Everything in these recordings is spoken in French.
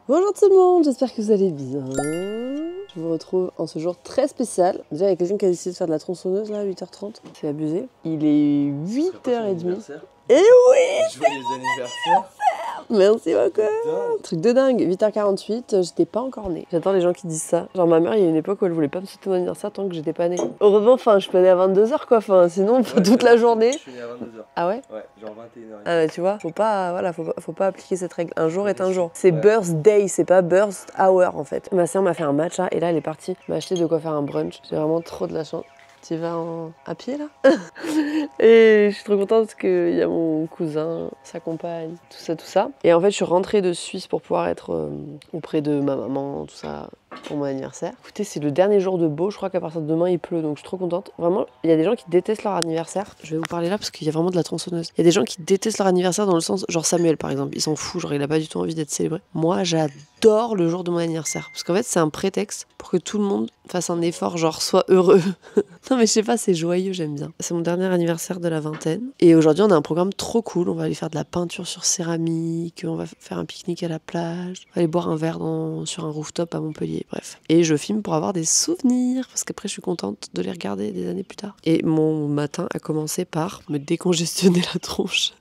Bonjour tout le monde, j'espère que vous allez bien. Je vous retrouve en ce jour très spécial. Déjà, il y a quelqu'un qui a décidé de faire de la tronçonneuse là à 8h30. C'est abusé. Il est 8h30. Et oui! Joyeux anniversaire! Merci beaucoup! Truc de dingue, 8h48, j'étais pas encore née. J'adore les gens qui disent ça. Genre ma mère, il y a une époque où elle voulait pas me souhaiter mon anniversaire tant que j'étais pas née. Heureusement, je peux aller à 22h quoi, sinon toute la journée. Je suis né à 22h. Ah ouais? Ouais, genre 21h. Ah bah tu vois, faut pas appliquer cette règle. Un jour est un jour. C'est birthday, c'est pas birth hour en fait. Ma soeur m'a fait un matcha et là elle est partie m'acheter de quoi faire un brunch. J'ai vraiment trop de la chance. Tu vas à pied là? Et je suis trop contente parce qu'il y a mon cousin, sa compagne, tout ça. Et en fait, je suis rentrée de Suisse pour pouvoir être auprès de ma maman, tout ça, pour mon anniversaire. Écoutez, c'est le dernier jour de beau, je crois qu'à partir de demain il pleut, donc je suis trop contente. Vraiment, il y a des gens qui détestent leur anniversaire. Je vais vous parler là parce qu'il y a vraiment de la tronçonneuse. Il y a des gens qui détestent leur anniversaire dans le sens, genre Samuel par exemple, il s'en fout, genre il a pas du tout envie d'être célébré. Moi, j'adore le jour de mon anniversaire parce qu'en fait, c'est un prétexte pour que tout le monde fasse un effort, genre soit heureux. Non mais je sais pas, c'est joyeux, j'aime bien. C'est mon dernier anniversaire de la vingtaine. Et aujourd'hui, on a un programme trop cool. On va aller faire de la peinture sur céramique, on va faire un pique-nique à la plage, on va aller boire un verre sur un rooftop à Montpellier, bref. Et je filme pour avoir des souvenirs, parce qu'après, je suis contente de les regarder des années plus tard. Et mon matin a commencé par me décongestionner la tronche.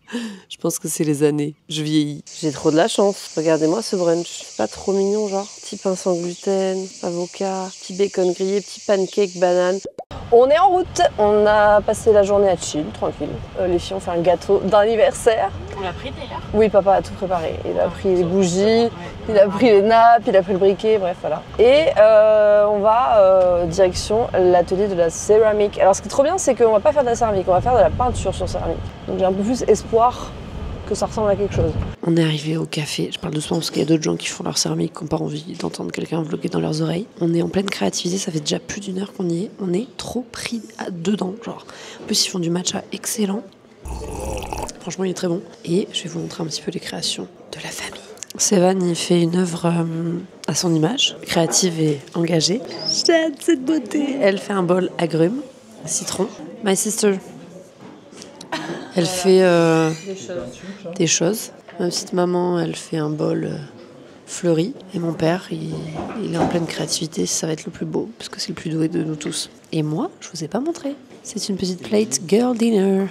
Je pense que c'est les années. Je vieillis. J'ai trop de la chance. Regardez-moi ce brunch. C'est pas trop mignon, genre. Petit pain sans gluten, avocat, petit bacon grillé, petit pancake, banane. On est en route. On a passé la journée à chill, tranquille. Les filles ont fait un gâteau d'anniversaire. On l'a pris déjà? Oui, papa a tout préparé. Il a pris les bougies, il a pris les nappes, il a pris le briquet, bref, voilà. Et on va direction l'atelier de la céramique. Alors, ce qui est trop bien, c'est qu'on va pas faire de la céramique, on va faire de la peinture sur céramique. Donc, j'ai un peu plus espoir que ça ressemble à quelque chose. On est arrivé au café, je parle doucement parce qu'il y a d'autres gens qui font leur céramique, qui n'ont pas envie d'entendre quelqu'un vloguer dans leurs oreilles. On est en pleine créativité, ça fait déjà plus d'une heure qu'on y est. On est trop pris dedans, genre. En plus, ils font du matcha excellent. Franchement, il est très bon. Et je vais vous montrer un petit peu les créations de la famille. Sévan, il fait une œuvre à son image, créative et engagée. J'aime cette beauté. Elle fait un bol agrumes, citron. My sister. Elle fait des choses. Ma petite maman, elle fait un bol fleuri. Et mon père, il est en pleine créativité. Ça va être le plus beau, parce que c'est le plus doué de nous tous. Et moi, je vous ai pas montré. C'est une petite plate girl dinner,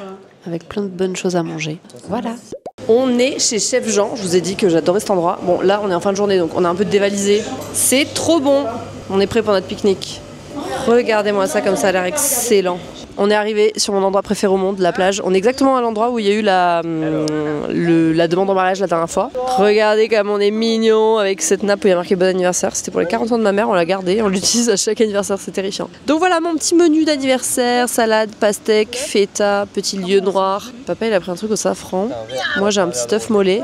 avec plein de bonnes choses à manger. Voilà. On est chez Chef Jean. Je vous ai dit que j'adorais cet endroit. Bon, là, on est en fin de journée, donc on a un peu dévalisé. C'est trop bon. On est prêt pour notre pique-nique. Regardez-moi ça, comme ça a l'air excellent. On est arrivé sur mon endroit préféré au monde, la plage. On est exactement à l'endroit où il y a eu la demande en mariage la dernière fois. Regardez comme on est mignon avec cette nappe où il y a marqué bon anniversaire. C'était pour les 40 ans de ma mère, on l'a gardée, on l'utilise à chaque anniversaire, c'est terrifiant. Donc voilà mon petit menu d'anniversaire, salade, pastèque, feta, petit lieu noir. Papa il a pris un truc au safran. Moi j'ai un petit œuf mollet.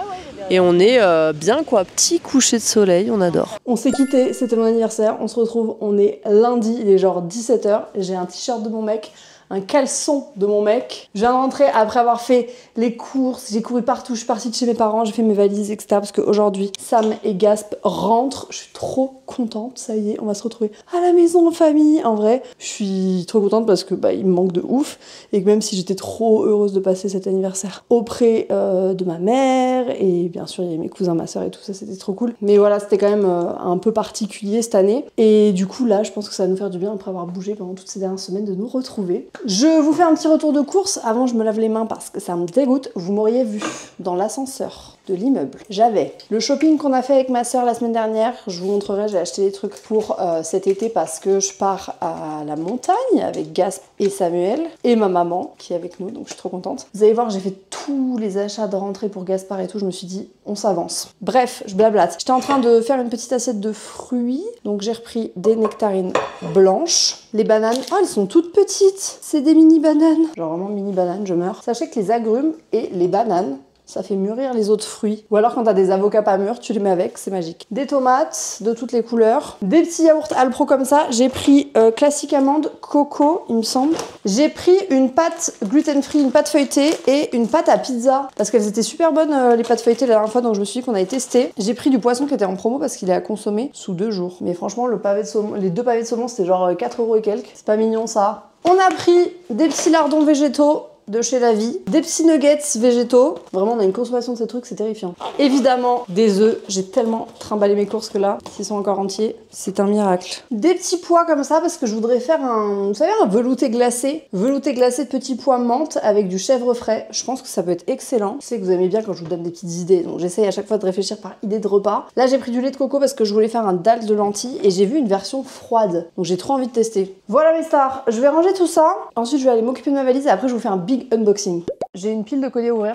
Et on est bien quoi, petit coucher de soleil, on adore. On s'est quitté, c'était mon anniversaire, on se retrouve, on est lundi, il est genre 17h, j'ai un t-shirt de mon mec, un caleçon de mon mec. Je viens de rentrer après avoir fait les courses, j'ai couru partout, je suis partie de chez mes parents, j'ai fait mes valises, etc. Parce qu'aujourd'hui, Sam et Gasp rentrent, je suis trop contente, ça y est, on va se retrouver à la maison en famille. En vrai, je suis trop contente parce que il me manque de ouf et que même si j'étais trop heureuse de passer cet anniversaire auprès de ma mère et bien sûr il y avait mes cousins, ma soeur et tout ça, c'était trop cool. Mais voilà, c'était quand même un peu particulier cette année et du coup là, je pense que ça va nous faire du bien après avoir bougé pendant toutes ces dernières semaines de nous retrouver. Je vous fais un petit retour de course. Avant, je me lave les mains parce que ça me dégoûte. Vous m'auriez vu dans l'ascenseur de l'immeuble. J'avais le shopping qu'on a fait avec ma soeur la semaine dernière. Je vous montrerai, j'ai acheté des trucs pour cet été parce que je pars à la montagne avec Gasp et Samuel et ma maman qui est avec nous, donc je suis trop contente. Vous allez voir, j'ai fait tous les achats de rentrée pour Gaspard et tout. Je me suis dit, on s'avance. Bref, je blablate. J'étais en train de faire une petite assiette de fruits. Donc j'ai repris des nectarines blanches. Les bananes, oh elles sont toutes petites. C'est des mini bananes. Genre vraiment mini bananes, je meurs. Sachez que les agrumes et les bananes, ça fait mûrir les autres fruits. Ou alors quand t'as des avocats pas mûrs, tu les mets avec, c'est magique. Des tomates de toutes les couleurs. Des petits yaourts Alpro comme ça. J'ai pris classique amande, coco, il me semble. J'ai pris une pâte gluten-free, une pâte feuilletée et une pâte à pizza. Parce qu'elles étaient super bonnes les pâtes feuilletées la dernière fois, donc je me suis dit qu'on avait testé. J'ai pris du poisson qui était en promo parce qu'il est à consommer sous 2 jours. Mais franchement, le pavé de saumon, les 2 pavés de saumon, c'était genre 4 € et quelques. C'est pas mignon ça. On a pris des petits lardons végétaux de chez La Vie, des petits nuggets végétaux. Vraiment, on a une consommation de ces trucs, c'est terrifiant. Évidemment, des œufs. J'ai tellement trimballé mes courses que là, s'ils sont encore entiers, c'est un miracle. Des petits pois comme ça, parce que je voudrais faire un, vous savez, un velouté glacé. Velouté glacé de petits pois menthe avec du chèvre frais. Je pense que ça peut être excellent. Je sais que vous aimez bien quand je vous donne des petites idées, donc j'essaye à chaque fois de réfléchir par idée de repas. Là, j'ai pris du lait de coco parce que je voulais faire un dalle de lentilles et j'ai vu une version froide. Donc j'ai trop envie de tester. Voilà mes stars, je vais ranger tout ça. Ensuite, je vais aller m'occuper de ma valise et après, je vous fais un big unboxing. J'ai une pile de colliers à ouvrir.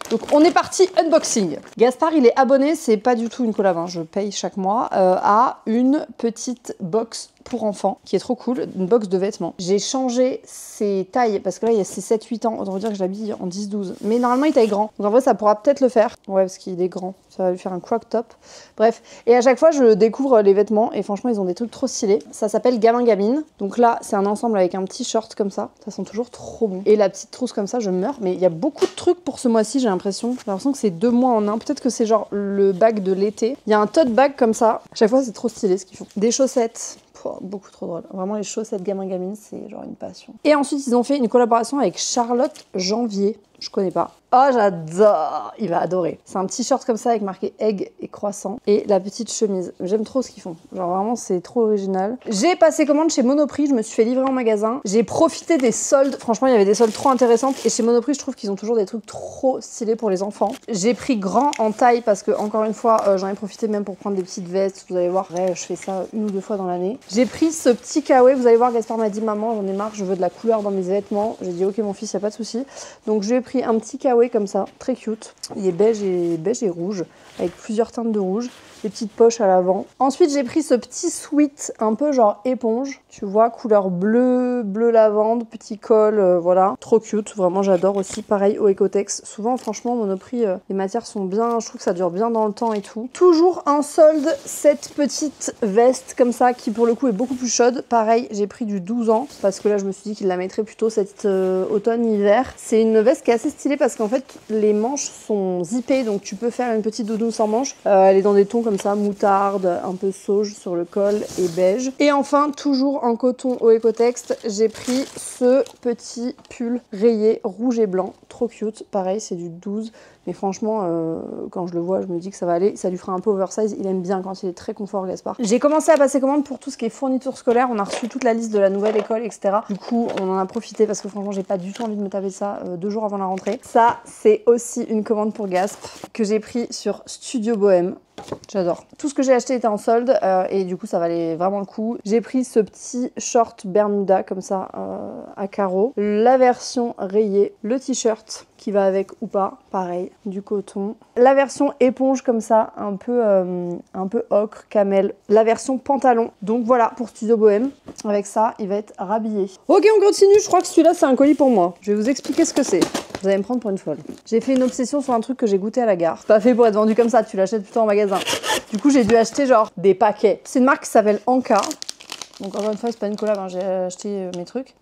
Donc on est parti unboxing. Gaspard il est abonné, c'est pas du tout une collab, hein, je paye chaque mois, à une petite box pour enfants qui est trop cool, une box de vêtements. J'ai changé ses tailles parce que là il y a ses 7-8 ans, autant vous dire que je l'habille en 10-12. Mais normalement il taille grand, donc en vrai ça pourra peut-être le faire. Ouais parce qu'il est grand, ça va lui faire un crop top. Bref, et à chaque fois je découvre les vêtements et franchement ils ont des trucs trop stylés. Ça s'appelle Gamin Gamine, donc là c'est un ensemble avec un petit short comme ça sent toujours trop bon. Et la petite trousse comme ça, je meurs, mais il y a beaucoup de trucs pour ce mois-ci j'ai l'impression. J'ai l'impression que c'est 2 mois en un, peut-être que c'est genre le bag de l'été. Il y a un tote bag comme ça, à chaque fois c'est trop stylé ce qu'ils font. Des chaussettes. Beaucoup trop drôle. Vraiment, les chaussettes gamin gamine, c'est genre une passion. Et ensuite, ils ont fait une collaboration avec Charlotte Janvier. Je connais pas. Oh, j'adore! Il va adorer. C'est un petit short comme ça avec marqué egg et croissant. Et la petite chemise. J'aime trop ce qu'ils font. Genre vraiment, c'est trop original. J'ai passé commande chez Monoprix. Je me suis fait livrer en magasin. J'ai profité des soldes. Franchement, il y avait des soldes trop intéressantes. Et chez Monoprix, je trouve qu'ils ont toujours des trucs trop stylés pour les enfants. J'ai pris grand en taille parce que, encore une fois, j'en ai profité même pour prendre des petites vestes. Vous allez voir, ouais, je fais ça 1 ou 2 fois dans l'année. J'ai pris ce petit kawaii. Vous allez voir, Gaspard m'a dit, maman, j'en ai marre, je veux de la couleur dans mes vêtements. J'ai dit, ok, mon fils, y a pas de souci. Donc, je lui ai pris un petit kawaii comme ça, très cute. Il est beige et rouge, avec plusieurs teintes de rouge. Des petites poches à l'avant. Ensuite, j'ai pris ce petit sweat un peu genre éponge. Tu vois, couleur bleu lavande, petit col, voilà. Trop cute, vraiment j'adore aussi. Pareil au Ecotex. Souvent, franchement, Monoprix, les matières sont bien, je trouve que ça dure bien dans le temps et tout. Toujours en solde, cette petite veste comme ça, qui pour le coup est beaucoup plus chaude. Pareil, j'ai pris du 12 ans, parce que là, je me suis dit qu'il la mettrait plutôt cet automne-hiver. C'est une veste qui est assez stylée parce qu'en fait, les manches sont zippées, donc tu peux faire une petite doudoune sans manches. Elle est dans des tons comme ça, moutarde, un peu sauge sur le col et beige. Et enfin, toujours en coton au Ecotex, j'ai pris ce petit pull rayé rouge et blanc, trop cute. Pareil, c'est du 12, mais franchement, quand je le vois, je me dis que ça va aller. Ça lui fera un peu oversize, il aime bien quand il est très confort, Gaspard. J'ai commencé à passer commande pour tout ce qui est fourniture scolaire. On a reçu toute la liste de la nouvelle école, etc. Du coup, on en a profité parce que franchement, j'ai pas du tout envie de me taper ça 2 jours avant la rentrée. Ça, c'est aussi une commande pour Gasp que j'ai pris sur Studio Bohème. J'adore. Tout ce que j'ai acheté était en solde et du coup ça valait vraiment le coup. J'ai pris ce petit short Bermuda comme ça à carreaux, la version rayée, le t-shirt qui va avec ou pas, pareil, du coton. La version éponge comme ça, un peu ocre, camel. La version pantalon. Donc voilà pour Studio Bohème. Avec ça, il va être rhabillé. Ok, on continue. Je crois que celui-là c'est un colis pour moi. Je vais vous expliquer ce que c'est. Vous allez me prendre pour une folle. J'ai fait une obsession sur un truc que j'ai goûté à la gare. C'est pas fait pour être vendu comme ça, tu l'achètes plutôt en magasin. Du coup, j'ai dû acheter genre des paquets. C'est une marque qui s'appelle Anka. Donc encore une fois, c'est pas une collab, hein. J'ai acheté mes trucs.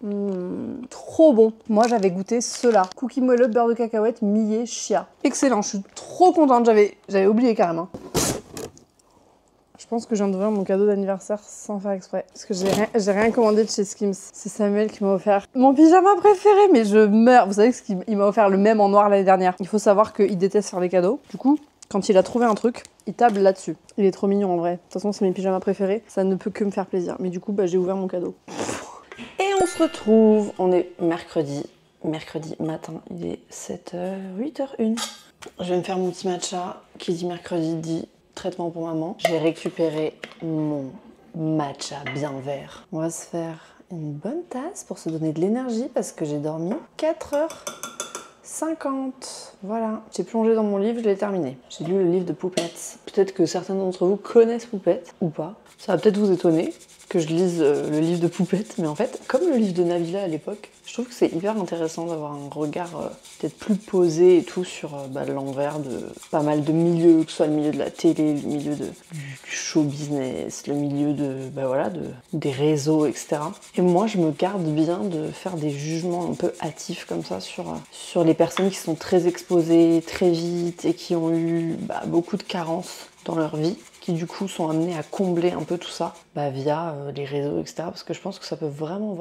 Trop bon. Moi, j'avais goûté ceux-là. Cookie moelleux, beurre de cacahuète, millet, chia. Excellent, je suis trop contente. J'avais oublié carrément. Je pense que je viens d'ouvrir mon cadeau d'anniversaire sans faire exprès. Parce que j'ai rien commandé de chez Skims. C'est Samuel qui m'a offert mon pyjama préféré, mais je meurs. Vous savez qu'il m'a offert le même en noir l'année dernière. Il faut savoir qu'il déteste faire des cadeaux. Du coup, quand il a trouvé un truc, il table là-dessus. Il est trop mignon en vrai. De toute façon, c'est mes pyjamas préférés. Ça ne peut que me faire plaisir. Mais du coup, j'ai ouvert mon cadeau. Et on se retrouve. On est mercredi. Mercredi matin. Il est 7h, 8h01. Je vais me faire mon petit matcha. Qui dit mercredi dit traitement pour maman. J'ai récupéré mon matcha bien vert. On va se faire une bonne tasse pour se donner de l'énergie parce que j'ai dormi 4h50. Voilà, j'ai plongé dans mon livre, je l'ai terminé. J'ai lu le livre de Poupette. Peut-être que certains d'entre vous connaissent Poupette ou pas. Ça va peut-être vous étonner que je lise le livre de Poupette, mais en fait, comme le livre de Nabila à l'époque, je trouve que c'est hyper intéressant d'avoir un regard peut-être plus posé et tout sur l'envers de pas mal de milieux, que ce soit le milieu de la télé, le milieu du show business, le milieu des réseaux, etc. Et moi, je me garde bien de faire des jugements un peu hâtifs comme ça sur les personnes qui sont très exposées très vite et qui ont eu beaucoup de carences dans leur vie. qui du coup sont amenés à combler un peu tout ça via les réseaux, etc. Parce que je pense que ça peut vraiment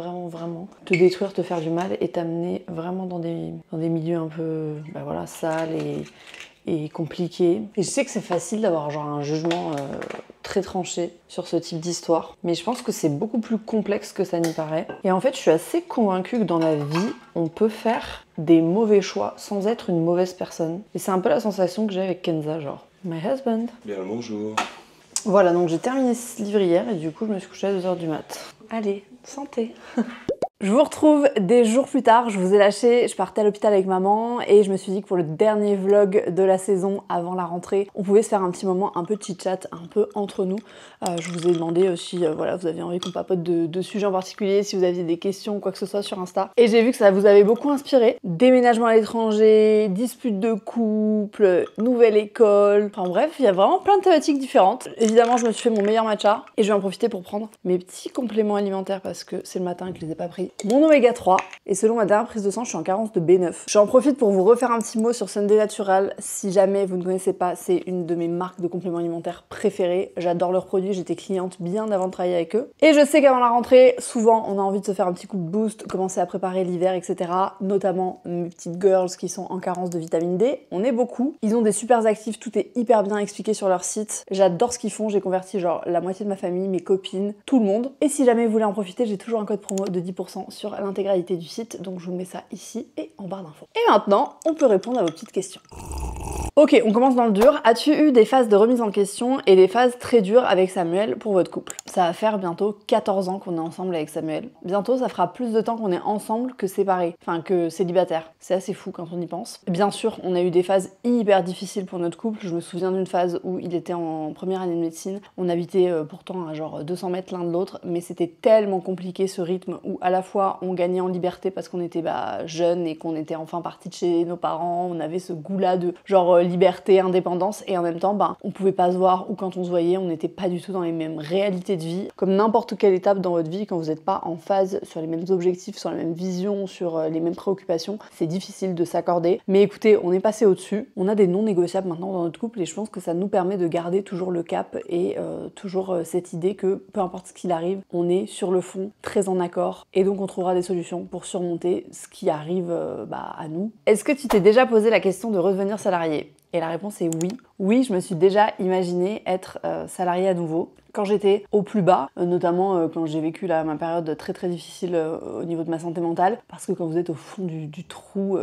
te détruire, te faire du mal et t'amener vraiment dans des milieux un peu sales et compliqués. Et je sais que c'est facile d'avoir genre un jugement très tranché sur ce type d'histoire, mais je pense que c'est beaucoup plus complexe que ça n'y paraît. Et en fait, je suis assez convaincue que dans la vie, on peut faire des mauvais choix sans être une mauvaise personne. Et c'est un peu la sensation que j'ai avec Kenza, genre my husband. Bien le bonjour. Voilà, donc j'ai terminé ce livre hier et du coup je me suis couchée à 2h du mat. Allez, santé. Je vous retrouve des jours plus tard, je vous ai lâché, je partais à l'hôpital avec maman et je me suis dit que pour le dernier vlog de la saison avant la rentrée, on pouvait se faire un petit moment un peu chit-chat, un peu entre nous. Je vous ai demandé si vous aviez envie qu'on papote de sujets en particulier, si vous aviez des questions ou quoi que ce soit sur Insta. Et j'ai vu que ça vous avait beaucoup inspiré. Déménagement à l'étranger, dispute de couple, nouvelle école, enfin bref, il y a vraiment plein de thématiques différentes. Évidemment, je me suis fait mon meilleur matcha et je vais en profiter pour prendre mes petits compléments alimentaires parce que c'est le matin et que je les ai pas pris. Mon oméga 3, et selon ma dernière prise de sang, je suis en carence de B9. J'en profite pour vous refaire un petit mot sur Sunday Natural. Si jamais vous ne connaissez pas, c'est une de mes marques de compléments alimentaires préférées. J'adore leurs produits, j'étais cliente bien avant de travailler avec eux. Et je sais qu'avant la rentrée, souvent on a envie de se faire un petit coup de boost, commencer à préparer l'hiver, etc. Notamment mes petites girls qui sont en carence de vitamine D. On est beaucoup. Ils ont des super actifs, tout est hyper bien expliqué sur leur site. J'adore ce qu'ils font, j'ai converti genre la moitié de ma famille, mes copines, tout le monde. Et si jamais vous voulez en profiter, j'ai toujours un code promo de 10% sur l'intégralité du site, donc je vous mets ça ici et en barre d'infos. Et maintenant, on peut répondre à vos petites questions. Ok, on commence dans le dur. As-tu eu des phases de remise en question et des phases très dures avec Samuel pour votre couple? Ça va faire bientôt 14 ans qu'on est ensemble avec Samuel. Bientôt, ça fera plus de temps qu'on est ensemble que séparés, enfin que célibataires. C'est assez fou quand on y pense. Bien sûr, on a eu des phases hyper difficiles pour notre couple. Je me souviens d'une phase où il était en première année de médecine. On habitait pourtant à genre 200 mètres l'un de l'autre, mais c'était tellement compliqué ce rythme où à la fois on gagnait en liberté parce qu'on était jeunes et qu'on était enfin partis de chez nos parents. On avait ce goût-là de genre liberté, indépendance, et en même temps, on pouvait pas se voir, ou quand on se voyait, on n'était pas du tout dans les mêmes réalités de vie. Comme n'importe quelle étape dans votre vie, quand vous n'êtes pas en phase sur les mêmes objectifs, sur la même vision, sur les mêmes préoccupations, c'est difficile de s'accorder. Mais écoutez, on est passé au-dessus. On a des non négociables maintenant dans notre couple, et je pense que ça nous permet de garder toujours le cap et toujours cette idée que peu importe ce qu'il arrive, on est sur le fond très en accord, et donc on trouvera des solutions pour surmonter ce qui arrive à nous. Est-ce que tu t'es déjà posé la question de redevenir salarié? Et la réponse est oui. Oui, je me suis déjà imaginé être salariée à nouveau. Quand j'étais au plus bas, notamment quand j'ai vécu ma période très très difficile au niveau de ma santé mentale, parce que quand vous êtes au fond du trou,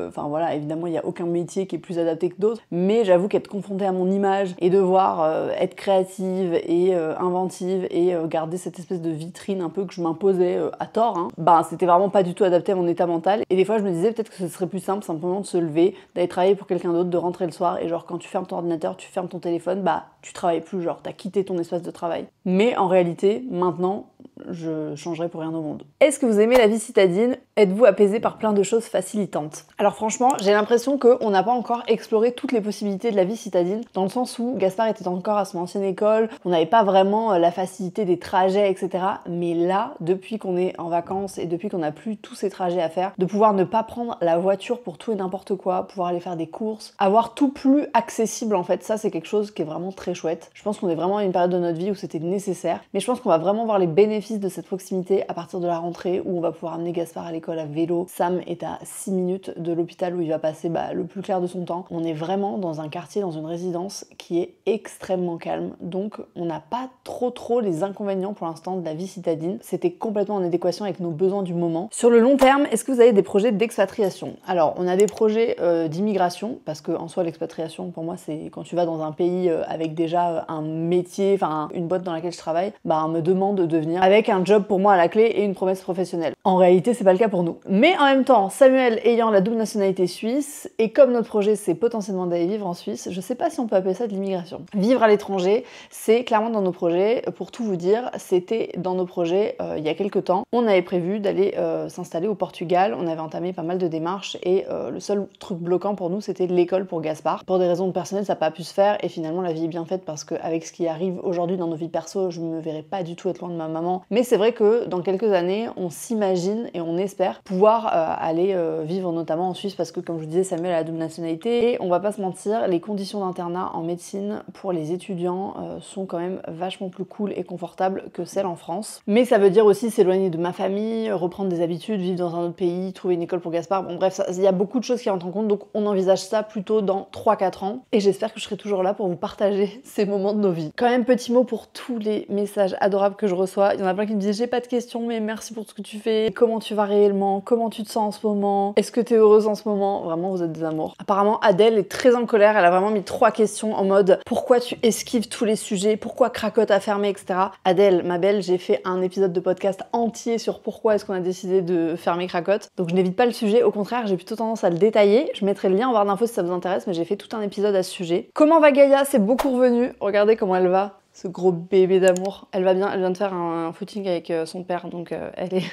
évidemment il n'y a aucun métier qui est plus adapté que d'autres, mais j'avoue qu'être confrontée à mon image et devoir être créative et inventive et garder cette espèce de vitrine un peu que je m'imposais à tort, c'était vraiment pas du tout adapté à mon état mental. Et des fois je me disais peut-être que ce serait plus simple simplement de se lever, d'aller travailler pour quelqu'un d'autre, de rentrer le soir et genre quand tu fermes ton ordinateur, tu fermes ton téléphone, tu travailles plus, genre t'as quitté ton espace de travail. Mais en réalité, maintenant, je changerai pour rien au monde. Est-ce que vous aimez la vie citadine? Êtes-vous apaisé par plein de choses facilitantes? Alors franchement, j'ai l'impression qu'on n'a pas encore exploré toutes les possibilités de la vie citadine, dans le sens où Gaspard était encore à son ancienne école, on n'avait pas vraiment la facilité des trajets, etc. Mais là, depuis qu'on est en vacances et depuis qu'on n'a plus tous ces trajets à faire, de pouvoir ne pas prendre la voiture pour tout et n'importe quoi, pouvoir aller faire des courses, avoir tout plus accessible en fait, ça c'est quelque chose qui est vraiment très chouette. Je pense qu'on est vraiment à une période de notre vie où c'était nécessaire, mais je pense qu'on va vraiment voir les bénéfices de cette proximité à partir de la rentrée où on va pouvoir amener Gaspard à l'école à vélo. Sam est à 6 minutes de l'hôpital où il va passer le plus clair de son temps. On est vraiment dans un quartier, dans une résidence qui est extrêmement calme, donc on n'a pas trop les inconvénients pour l'instant de la vie citadine. C'était complètement en adéquation avec nos besoins du moment. Sur le long terme, est-ce que vous avez des projets d'expatriation? Alors on a des projets d'immigration, parce que en soi l'expatriation pour moi c'est quand tu vas dans un pays avec déjà un métier, enfin une boîte dans laquelle je travaille, on me demande de venir avec un job pour moi à la clé et une promesse professionnelle. En réalité, c'est pas le cas pour nous. Mais en même temps, Samuel ayant la double nationalité suisse, et comme notre projet c'est potentiellement d'aller vivre en Suisse, je sais pas si on peut appeler ça de l'immigration. Vivre à l'étranger, c'est clairement dans nos projets. Pour tout vous dire, c'était dans nos projets il y a quelques temps. On avait prévu d'aller s'installer au Portugal, on avait entamé pas mal de démarches et le seul truc bloquant pour nous, c'était l'école pour Gaspard. Pour des raisons personnelles, ça n'a pas pu se faire et finalement la vie est bien faite parce qu'avec ce qui arrive aujourd'hui dans nos vies perso, je me verrais pas du tout être loin de ma maman. Mais c'est vrai que dans quelques années, on s'imagine imagine et on espère pouvoir aller vivre notamment en Suisse parce que comme je vous disais, Samuel a la double nationalité et on va pas se mentir, les conditions d'internat en médecine pour les étudiants sont quand même vachement plus cool et confortables que celles en France. Mais ça veut dire aussi s'éloigner de ma famille, reprendre des habitudes, vivre dans un autre pays, trouver une école pour Gaspard. Bon bref, il y a beaucoup de choses qui rentrent en compte, donc on envisage ça plutôt dans 3-4 ans. Et j'espère que je serai toujours là pour vous partager ces moments de nos vies. Quand même, petit mot pour tous les messages adorables que je reçois. Il y en a plein qui me disent j'ai pas de questions, mais merci pour ce que tu fais. Comment tu vas réellement? Comment tu te sens en ce moment? Est-ce que t'es heureuse en ce moment? Vraiment, vous êtes des amours. Apparemment, Adèle est très en colère. Elle a vraiment mis 3 questions en mode pourquoi tu esquives tous les sujets? Pourquoi Cracotte a fermé, etc. Adèle, ma belle, j'ai fait un épisode de podcast entier sur pourquoi est-ce qu'on a décidé de fermer Cracotte. Donc je n'évite pas le sujet. Au contraire, j'ai plutôt tendance à le détailler. Je mettrai le lien en barre d'infos si ça vous intéresse, mais j'ai fait tout un épisode à ce sujet. Comment va Gaïa? C'est beaucoup revenu. Regardez comment elle va. Ce gros bébé d'amour. Elle va bien, elle vient de faire un footing avec son père, donc elle est...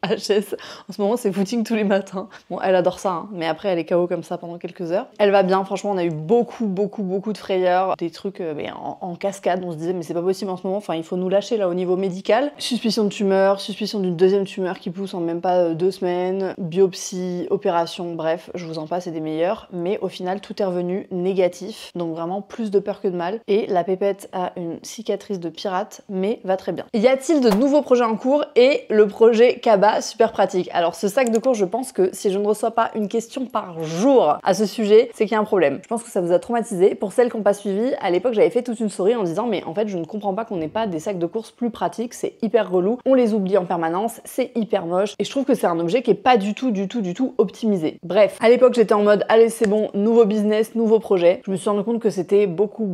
HS. En ce moment, c'est footing tous les matins. Bon, elle adore ça, hein, mais après, elle est KO comme ça pendant quelques heures. Elle va bien, franchement, on a eu beaucoup de frayeurs, des trucs en cascade. On se disait, mais c'est pas possible en ce moment, enfin, il faut nous lâcher là au niveau médical. Suspicion de tumeur, suspicion d'une deuxième tumeur qui pousse en même pas 2 semaines, biopsie, opération, bref, je vous en passe, c'est des meilleurs. Mais au final, tout est revenu négatif, donc vraiment plus de peur que de mal. Et la pépette a une cicatrice de pirate, mais va très bien. Y a-t-il de nouveaux projets en cours? Et le projet Kaba, super pratique. Alors ce sac de cours, je pense que si je ne reçois pas une question par jour à ce sujet, c'est qu'il y a un problème. Je pense que ça vous a traumatisé. Pour celles qui n'ont pas suivi, à l'époque j'avais fait toute une story en disant mais en fait je ne comprends pas qu'on n'ait pas des sacs de courses plus pratiques, c'est hyper relou, on les oublie en permanence, c'est hyper moche et je trouve que c'est un objet qui est pas du tout optimisé. Bref, à l'époque j'étais en mode allez c'est bon, nouveau business, nouveau projet. Je me suis rendu compte que c'était beaucoup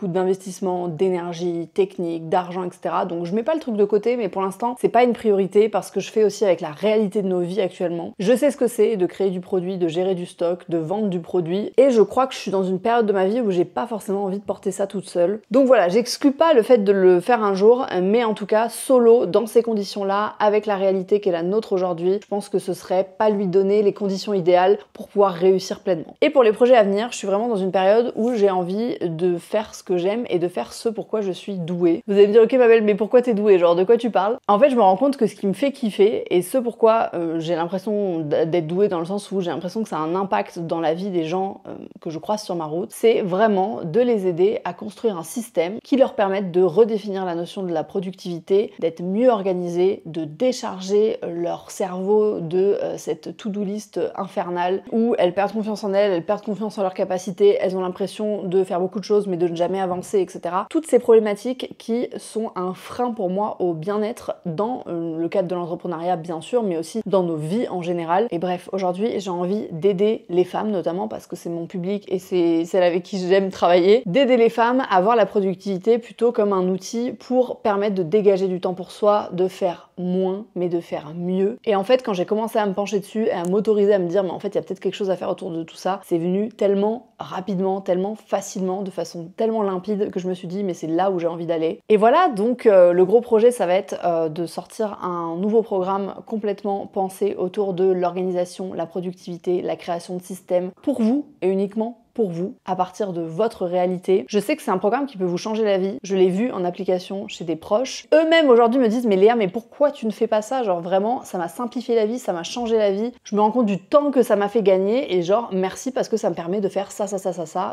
d'investissement, d'énergie, technique, d'argent, etc. Donc je mets pas le truc de côté, mais pour l'instant c'est pas une priorité parce que je fais aussi avec la réalité de nos vies actuellement. Je sais ce que c'est de créer du produit, de gérer du stock, de vendre du produit et je crois que je suis dans une période de ma vie où j'ai pas forcément envie de porter ça toute seule. Donc voilà, j'exclus pas le fait de le faire un jour, mais en tout cas solo, dans ces conditions-là, avec la réalité qui est la nôtre aujourd'hui, je pense que ce serait pas lui donner les conditions idéales pour pouvoir réussir pleinement. Et pour les projets à venir, je suis vraiment dans une période où j'ai envie de faire ce que j'aime et de faire ce pourquoi je suis douée. Vous allez me dire ok ma belle, mais pourquoi t'es douée? Genre de quoi tu parles? En fait, je me rends compte que ce qui me fait kiffer et ce pourquoi j'ai l'impression d'être douée dans le sens où j'ai l'impression que ça a un impact dans la vie des gens que je croise sur ma route, c'est vraiment de les aider à construire un système qui leur permette de redéfinir la notion de la productivité, d'être mieux organisés, de décharger leur cerveau de cette to-do list infernale où elles perdent confiance en elles perdent confiance en leurs capacités, elles ont l'impression de faire beaucoup de choses mais de ne jamais avancer, etc. Toutes ces problématiques qui sont un frein pour moi au bien-être dans le cadre de l'entrepreneuriat bien sûr, mais aussi dans nos vies en général. Et bref, aujourd'hui j'ai envie d'aider les femmes notamment parce que c'est mon public et c'est celle avec qui j'aime travailler, d'aider les femmes à voir la productivité plutôt comme un outil pour permettre de dégager du temps pour soi, de faire moins mais de faire mieux. Et en fait quand j'ai commencé à me pencher dessus et à m'autoriser à me dire mais en fait il y a peut-être quelque chose à faire autour de tout ça, c'est venu tellement rapidement, tellement facilement, de façon tellement limpide que je me suis dit mais c'est là où j'ai envie d'aller. Et voilà, donc le gros projet ça va être de sortir un nouveau programme complètement pensé autour de l'organisation, la productivité, la création de systèmes pour vous et uniquement pour vous, à partir de votre réalité. Je sais que c'est un programme qui peut vous changer la vie. Je l'ai vu en application chez des proches. Eux-mêmes aujourd'hui me disent mais Léa, mais pourquoi tu ne fais pas ça? Genre vraiment, ça m'a simplifié la vie, ça m'a changé la vie. Je me rends compte du temps que ça m'a fait gagner et genre merci parce que ça me permet de faire ça,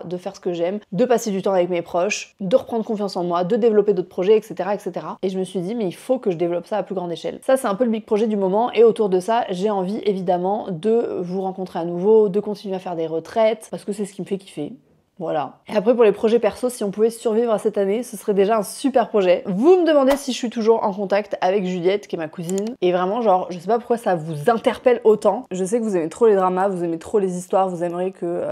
de faire ce que j'aime, de passer du temps avec mes proches, de reprendre confiance en moi, de développer d'autres projets, etc., etc. Et je me suis dit mais il faut que je développe ça à plus grande échelle. Ça c'est un peu le big projet du moment et autour de ça, j'ai envie évidemment de vous rencontrer à nouveau, de continuer à faire des retraites parce que c'est ce qui me fait kiffer. Voilà. Et après pour les projets perso, si on pouvait survivre à cette année, ce serait déjà un super projet. Vous me demandez si je suis toujours en contact avec Juliette, qui est ma cousine. Et vraiment genre, je sais pas pourquoi ça vous interpelle autant. Je sais que vous aimez trop les dramas, vous aimez trop les histoires, vous aimeriez que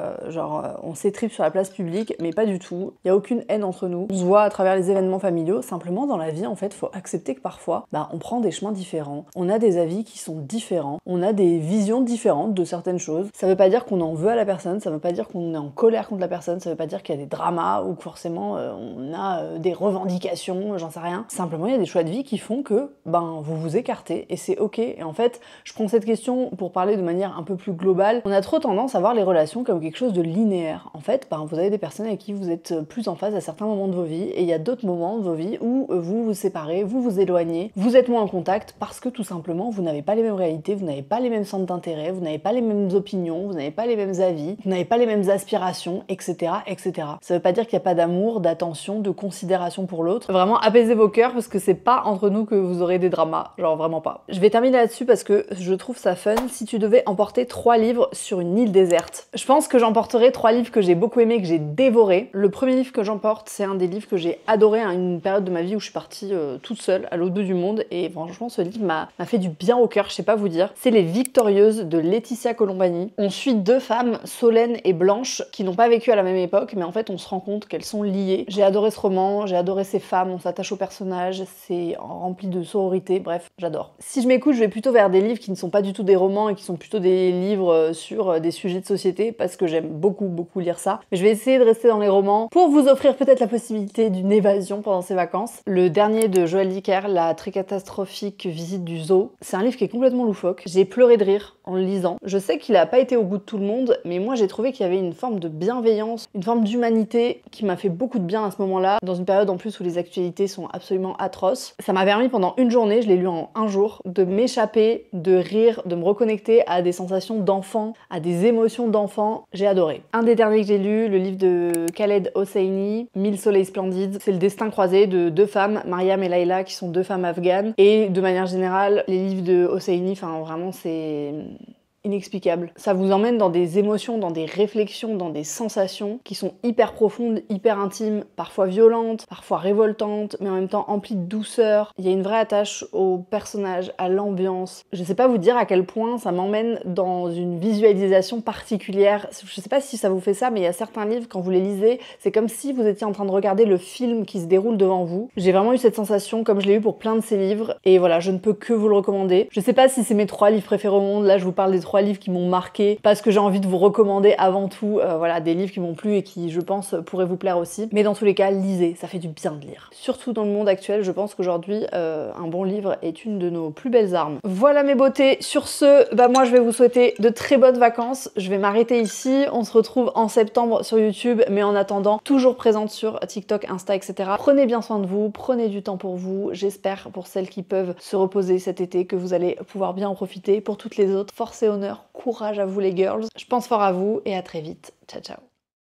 on s'étripe sur la place publique, mais pas du tout. Il y a aucune haine entre nous. On se voit à travers les événements familiaux. Simplement dans la vie en fait, faut accepter que parfois, on prend des chemins différents. On a des avis qui sont différents. On a des visions différentes de certaines choses. Ça veut pas dire qu'on en veut à la personne, ça veut pas dire qu'on est en colère contre la personne. personne, ça veut pas dire qu'il y a des dramas ou que forcément on a des revendications, j'en sais rien. Simplement, il y a des choix de vie qui font que vous vous écartez et c'est ok. Et en fait, je prends cette question pour parler de manière un peu plus globale. On a trop tendance à voir les relations comme quelque chose de linéaire. En fait, vous avez des personnes avec qui vous êtes plus en phase à certains moments de vos vies et il y a d'autres moments de vos vies où vous vous séparez, vous vous éloignez, vous êtes moins en contact parce que tout simplement vous n'avez pas les mêmes réalités, vous n'avez pas les mêmes centres d'intérêt, vous n'avez pas les mêmes opinions, vous n'avez pas les mêmes avis, vous n'avez pas les mêmes aspirations, etc. etc. Ça veut pas dire qu'il n'y a pas d'amour, d'attention, de considération pour l'autre. Vraiment apaisez vos cœurs parce que c'est pas entre nous que vous aurez des dramas, genre vraiment pas. Je vais terminer là-dessus parce que je trouve ça fun. Si tu devais emporter 3 livres sur une île déserte, je pense que j'emporterai 3 livres que j'ai beaucoup aimés, que j'ai dévorés. Le premier livre que j'emporte, c'est un des livres que j'ai adoré à une période de ma vie où je suis partie toute seule à l'autre bout du monde et franchement ce livre m'a fait du bien au cœur, je sais pas vous dire. C'est Les Victorieuses de Laetitia Colombani. On suit 2 femmes, Solène et Blanche, qui n'ont pas vécu à la même époque, mais en fait on se rend compte qu'elles sont liées. J'ai adoré ce roman, j'ai adoré ces femmes, on s'attache aux personnages, c'est rempli de sororité, bref, j'adore. Si je m'écoute, je vais plutôt vers des livres qui ne sont pas du tout des romans et qui sont plutôt des livres sur des sujets de société, parce que j'aime beaucoup lire ça. Mais je vais essayer de rester dans les romans pour vous offrir peut-être la possibilité d'une évasion pendant ces vacances. Le dernier de Joël Dicker, La très catastrophique visite du zoo, c'est un livre qui est complètement loufoque. J'ai pleuré de rire en le lisant. Je sais qu'il a pas été au goût de tout le monde, mais moi j'ai trouvé qu'il y avait une forme de bienveillance, une forme d'humanité qui m'a fait beaucoup de bien à ce moment-là, dans une période en plus où les actualités sont absolument atroces. Ça m'a permis pendant une journée, je l'ai lu en un jour, de m'échapper, de rire, de me reconnecter à des sensations d'enfant, à des émotions d'enfant. J'ai adoré. Un des derniers que j'ai lu, le livre de Khaled Hosseini, 1000 soleils splendides, c'est le destin croisé de 2 femmes, Mariam et Laïla, qui sont 2 femmes afghanes. Et de manière générale, les livres de Hosseini, vraiment c'est inexplicable. Ça vous emmène dans des émotions, dans des réflexions, dans des sensations qui sont hyper profondes, hyper intimes, parfois violentes, parfois révoltantes, mais en même temps emplies de douceur. Il y a une vraie attache au personnage, à l'ambiance. Je sais pas vous dire à quel point ça m'emmène dans une visualisation particulière. Je sais pas si ça vous fait ça, mais il y a certains livres, quand vous les lisez, c'est comme si vous étiez en train de regarder le film qui se déroule devant vous. J'ai vraiment eu cette sensation, comme je l'ai eu pour plein de ces livres, et voilà, je ne peux que vous le recommander. Je sais pas si c'est mes 3 livres préférés au monde, là je vous parle des 3 livres qui m'ont marqué parce que j'ai envie de vous recommander avant tout voilà, des livres qui m'ont plu et qui je pense pourraient vous plaire aussi, mais dans tous les cas lisez, ça fait du bien de lire. Surtout dans le monde actuel, je pense qu'aujourd'hui un bon livre est une de nos plus belles armes. Voilà mes beautés, sur ce moi je vais vous souhaiter de très bonnes vacances, je vais m'arrêter ici, on se retrouve en septembre sur YouTube, mais en attendant toujours présente sur TikTok, Insta, etc. Prenez bien soin de vous, prenez du temps pour vous, j'espère pour celles qui peuvent se reposer cet été que vous allez pouvoir bien en profiter. Pour toutes les autres, force et honneur, courage à vous les girls. Je pense fort à vous et à très vite. Ciao ciao.